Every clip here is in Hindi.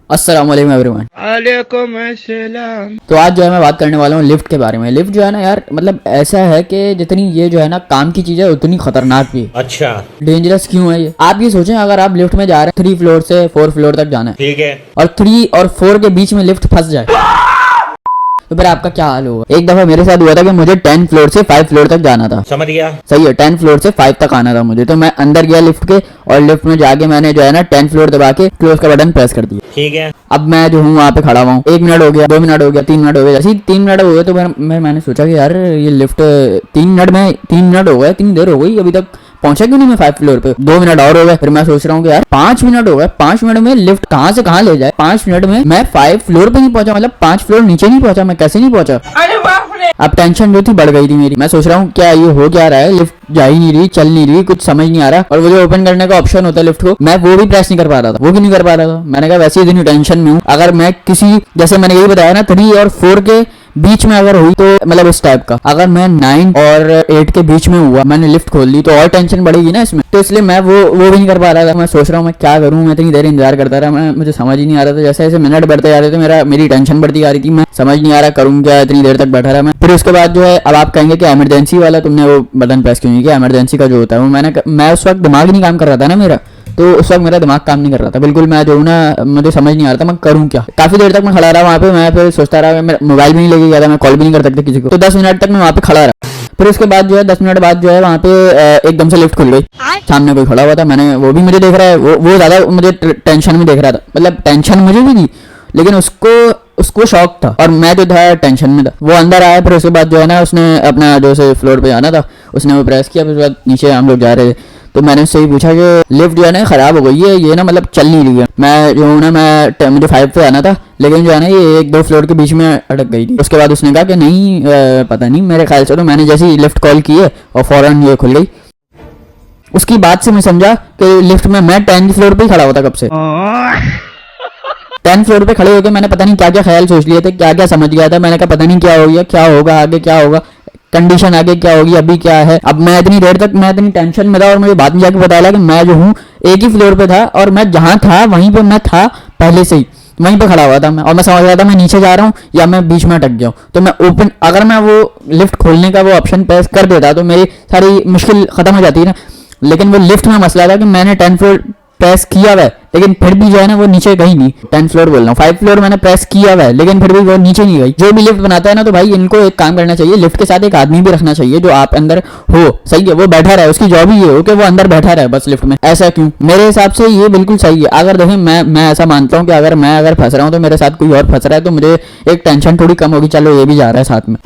अस्सलाम वालेकुम एवरीवन। वालेकुम अस्सलाम। तो आज जो है मैं बात करने वाला हूँ लिफ्ट के बारे में। लिफ्ट जो है ना यार, मतलब ऐसा है कि जितनी ये जो है ना काम की चीज है उतनी खतरनाक भी। अच्छा, डेंजरस क्यों है ये? आप ये सोचें, अगर आप लिफ्ट में जा रहे हैं 3 फ्लोर से 4 फ्लोर तक जाना है, ठीक है, और 3 और 4 के बीच में लिफ्ट फंस जाए तो फिर आपका क्या हाल होगा। एक दफा मेरे साथ हुआ था कि मुझे 10 फ्लोर से 5 फ्लोर तक जाना था। समझ गया। सही है, 10 फ्लोर से 5 तक आना था मुझे। तो मैं अंदर गया लिफ्ट के, और लिफ्ट में जाके मैंने जो है ना 10 फ्लोर दबा के क्लोज का बटन प्रेस कर दिया। ठीक है, अब मैं जो हूँ वहाँ पे खड़ा हुआ हूँ। 1 मिनट हो गया, 2 मिनट हो गया, 3 मिनट हो गया। जैसे ही 3 मिनट हो गए तो मैंने सोचा कि यार ये लिफ्ट 3 मिनट हो गए, इतनी देर हो गई, अभी तक पहुंचा क्यों नहीं मैं 5 फ्लोर पे। 2 मिनट और हो गए। फिर मैं सोच रहा हूँ कि यार 5 मिनट हो गए, 5 मिनट में लिफ्ट कहाँ से कहाँ ले जाए। 5 मिनट में मैं 5 फ्लोर पे नहीं पहुंचा, मतलब 5 फ्लोर नीचे नहीं पहुंचा। मैं कैसे नहीं पहुंचा? अरे बाप रे। अब टेंशन जो थी बढ़ गई थी मेरी। मैं सोच रहा हूँ क्या ये हो क्या रहा है, लिफ्ट जा ही नहीं रही, चल नहीं रही, कुछ समझ नहीं आ रहा। और वो जो ओपन करने का ऑप्शन होता है लिफ्ट को, मैं वो भी प्रेस नहीं कर पा रहा था। वो भी नहीं कर पा रहा था। मैंने कहा वैसे ही इतनी टेंशन में हूँ, अगर मैं किसी, जैसे मैंने यही बताया ना, 3 और 4 के बीच में अगर हुई तो मतलब इस टाइप का, अगर मैं 9 और 8 के बीच में हुआ, मैंने लिफ्ट खोल दी तो और टेंशन बढ़ेगी ना इसमें। तो इसलिए मैं वो भी नहीं कर पा रहा था। मैं सोच रहा हूँ मैं क्या करूँ। मैं इतनी देर इंतजार करता रहा, मुझे समझ ही नहीं आ रहा था। जैसे जैसे मिनट बढ़ते जा रहे थे मेरी टेंशन बढ़ती आ रही थी। मैं समझ नहीं आ रहा करूँ क्या, इतनी देर तक बैठा रहा मैं। फिर उसके बाद जो है, अब आप कहेंगे कि इमरजेंसी वाला तुमने वो बटन प्रेस क्यों नहीं किया। इमरजेंसी का जो होता है वो मैं उस वक्त दिमाग नहीं काम कर रहा था ना मेरा, तो उस वक्त मेरा दिमाग काम नहीं कर रहा था बिल्कुल। मैं जो हूँ ना, मुझे समझ नहीं आ रहा था मैं करूँ क्या। काफी देर तक मैं खड़ा रहा वहाँ पे। मैं फिर सोचता रहा, मेरा मोबाइल भी नहीं लेके गया था, मैं कॉल भी नहीं कर सकता किसी को। तो 10 मिनट तक मैं वहाँ पे खड़ा रहा। फिर उसके बाद जो है 10 मिनट बाद जो है वहाँ पे एकदम से लिफ्ट खुल गई। सामने कोई खड़ा हुआ था, मैंने वो भी मुझे देख रहा है, वो ज्यादा मुझे टेंशन में देख रहा था। मतलब टेंशन मुझे भी थी, लेकिन उसको शौक था और मैं जो था टेंशन में था। वो अंदर आया, फिर उसके बाद जो है ना उसने अपना जो से फ्लोर पे जाना था उसने वो प्रेस किया। फिर उसके बाद नीचे हम लोग जा रहे थे, तो मैंने उससे ही पूछा कि लिफ्ट जो है ना खराब हो गई है, ये ना मतलब चल नहीं रही है। मैं जो हूँ ना, मुझे 5 पे आना था, लेकिन जो है ना ये 1-2 फ्लोर के बीच में अटक गई थी। उसके बाद उसने कहा कि नहीं, पता नहीं, मेरे ख्याल से तो मैंने जैसे ही लिफ्ट कॉल की है और फौरन ये खुल गई। उसकी बात से मैं समझा कि लिफ्ट में मैं 10 फ्लोर पे ही खड़ा होता कब से। 10 फ्लोर पे खड़े होकर मैंने पता नहीं क्या क्या ख्याल सोच लिए थे, क्या क्या समझ गया था। मैंने कहा पता नहीं क्या हो गया, क्या होगा आगे, क्या होगा, कंडीशन आगे क्या होगी, अभी क्या है। अब मैं इतनी देर तक मैं इतनी टेंशन में था, और मुझे बाद में जाके पता लगा कि मैं जो हूँ एक ही फ्लोर पे था, और मैं जहाँ था वहीं पे मैं था पहले से ही, वहीं पे खड़ा हुआ था मैं। और मैं समझ रहा था मैं नीचे जा रहा हूँ या मैं बीच में अटक गया हूँ। तो मैं अगर मैं वो लिफ्ट खोलने का वो ऑप्शन प्रेस कर देता तो मेरी सारी मुश्किल खत्म हो जाती है ना। लेकिन वो लिफ्ट में मसला था कि मैंने 10 फ्लोर प्रेस किया हुआ है, लेकिन फिर भी जो है ना वो नीचे गई नहीं। 10 फ्लोर बोल रहा हूँ, 5 फ्लोर मैंने प्रेस किया हुआ है, लेकिन फिर भी वो नीचे नहीं गई। जो भी लिफ्ट बनाता है ना, तो भाई इनको एक काम करना चाहिए, लिफ्ट के साथ एक आदमी भी रखना चाहिए जो आप अंदर हो। सही है, वो बैठा रहे, उसकी जॉब ही ये हो कि वो अंदर बैठा रहे बस लिफ्ट में। ऐसा क्यों? मेरे हिसाब से ये बिल्कुल सही है। अगर देखें, मैं ऐसा मानता हूँ कि अगर मैं फंस रहा हूँ तो मेरे साथ कोई और फंस रहा है, तो मुझे एक टेंशन थोड़ी कम होगी, चलो ये भी जा रहा है साथ में।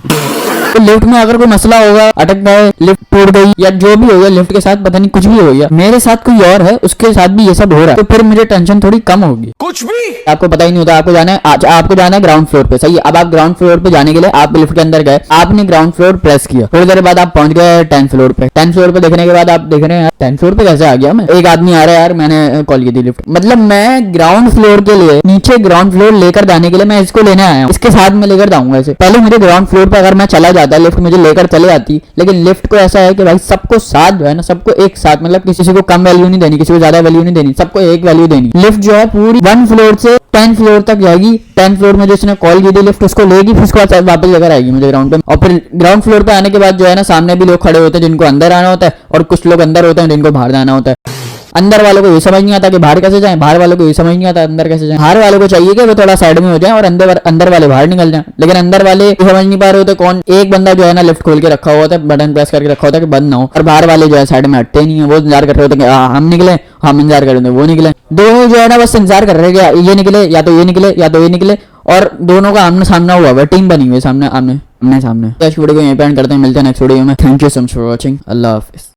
तो लिफ्ट में अगर कोई मसला होगा, अटक गए, लिफ्ट टूट गई या जो भी हो गया लिफ्ट के साथ, पता नहीं कुछ भी हो गया, मेरे साथ कोई और है, उसके साथ भी ये सब हो रहा है, तो फिर मुझे टेंशन थोड़ी कम होगी। कुछ भी आपको पता ही नहीं होता। आपको जाना है ग्राउंड फ्लोर पे। सही है, अब आप ग्राउंड फ्लोर पे जाने के लिए आप लिफ्ट के अंदर गए, आपने ग्राउंड फ्लोर प्रेस किया, थोड़ी देर बाद आप पहुंच गए 10 फ्लोर पे। 10 फ्लोर पे देखने के बाद आप देख रहे हैं 10 फ्लोर पे कैसे आ गया मैं। एक आदमी आ रहा है, यार मैंने कॉल की थी लिफ्ट, मतलब मैं ग्राउंड फ्लोर के लिए, नीचे ग्राउंड फ्लोर लेकर जाने के लिए मैं इसको लेने आया हूँ, इसके साथ में लेकर जाऊंगा इसे। पहले मुझे ग्राउंड फ्लोर पे अगर मैं चला जाता, लिफ्ट मुझे लेकर चले जाती, लेकिन लिफ्ट को ऐसा है कि भाई सबको साथ जो है ना, सबको एक साथ, मतलब किसी को कम वैल्यू नहीं देनी, किसी को ज्यादा वैल्यू नहीं देनी, सबको एक वैल्यू देनी। लिफ्ट जो है पूरी 1 फ्लोर से 10 फ्लोर तक जाएगी। 10 फ्लोर में जिसने कॉल की थी लिफ्ट उसको लेगी, फिर उसके बाद वापस लेकर आएगी मुझे ग्राउंड पे। और फिर ग्राउंड फ्लोर पे आने के बाद जो है ना, सामने भी लोग खड़े होते हैं जिनको अंदर आना होता है, और कुछ लोग अंदर होते हैं जिनको बाहर जाना होता है। अंदर वालों को ये समझ नहीं आता कि बाहर कैसे जाएं, बाहर वालों को ये समझ नहीं आता अंदर कैसे जाएं। बाहर वालों को चाहिए कि वो थोड़ा साइड में हो जाए और अंदर वाले बाहर निकल जाएं, लेकिन अंदर वाले समझ नहीं पा रहे होते। कौन एक बंदा जो है ना लिफ्ट खोल के रखा हुआ था, बटन प्रेस करके रखा होता है कि बंद ना हो, और बाहर वाले जो है साइड में हटते नहीं है। वो इंतजार कर रहे होते कि हम निकले, हम इंतजार कर रहे थे वो निकले। दोनों जो है ना बस इंतजार कर रहे हैं कि ये निकले या तो ये निकले या तो ये निकले, और दोनों का आमने सामना हुआ है, टीम बनी हुई है सामने सामने। वीडियो को यहीं पे एंड करते हैं, मिलते हैं नेक्स्ट वीडियो में। Thank you so much for watching. Allah Hafiz.